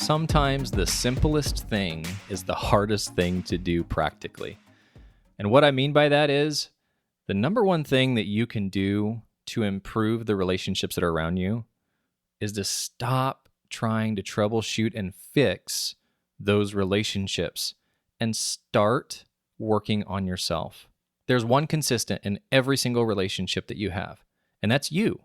sometimes the simplest thing is the hardest thing to do practically. And what I mean by that is the number one thing that you can do to improve the relationships that are around you is to stop trying to troubleshoot and fix those relationships and start working on yourself. There's one consistent in every single relationship that you have, and that's you.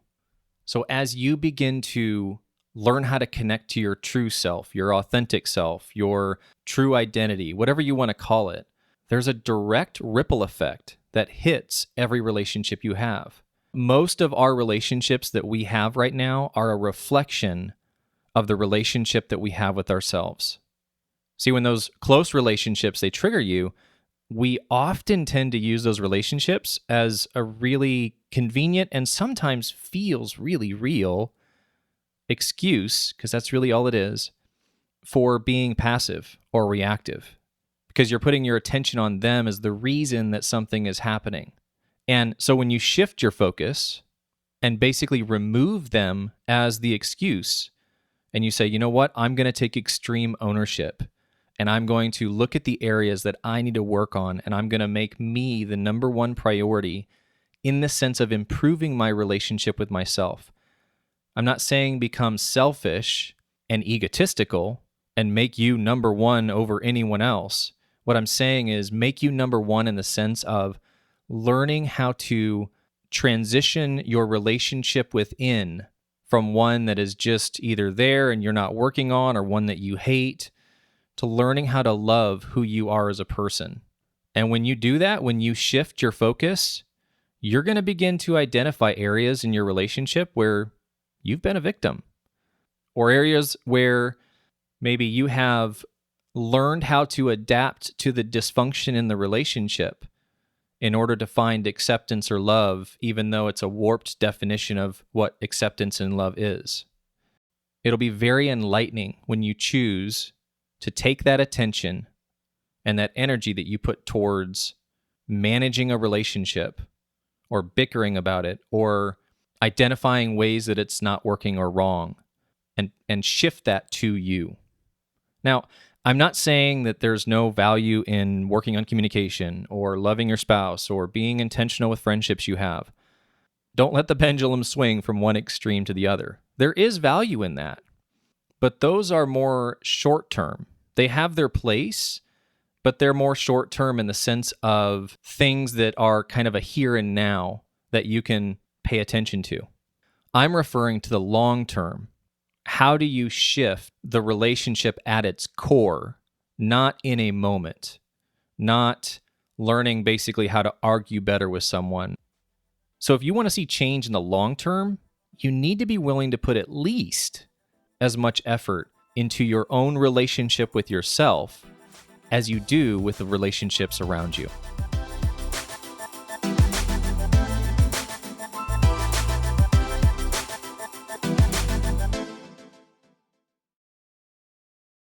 So as you begin to learn how to connect to your true self, your authentic self, your true identity, whatever you want to call it, there's a direct ripple effect that hits every relationship you have. Most of our relationships that we have right now are a reflection of the relationship that we have with ourselves. See, when those close relationships, they trigger you, we often tend to use those relationships as a really convenient and sometimes feels really real excuse, because that's really all it is, for being passive or reactive, because you're putting your attention on them as the reason that something is happening. And so when you shift your focus and basically remove them as the excuse, and you say, you know what, I'm going to take extreme ownership, and I'm going to look at the areas that I need to work on, and I'm going to make me the number one priority in the sense of improving my relationship with myself. I'm not saying become selfish and egotistical and make you number one over anyone else. What I'm saying is make you number one in the sense of learning how to transition your relationship within from one that is just either there and you're not working on, or one that you hate, to learning how to love who you are as a person. And when you do that, when you shift your focus, you're going to begin to identify areas in your relationship where you've been a victim, or areas where maybe you have learned how to adapt to the dysfunction in the relationship in order to find acceptance or love, even though it's a warped definition of what acceptance and love is. It'll be very enlightening when you choose to take that attention and that energy that you put towards managing a relationship or bickering about it or identifying ways that it's not working or wrong, and shift that to you. Now, I'm not saying that there's no value in working on communication or loving your spouse or being intentional with friendships you have. Don't let the pendulum swing from one extreme to the other. There is value in that, but those are more short-term. They have their place, but they're more short-term in the sense of things that are kind of a here and now that you can pay attention to. I'm referring to the long term. How do you shift the relationship at its core, not in a moment, not learning basically how to argue better with someone? So if you want to see change in the long term, you need to be willing to put at least as much effort into your own relationship with yourself as you do with the relationships around you.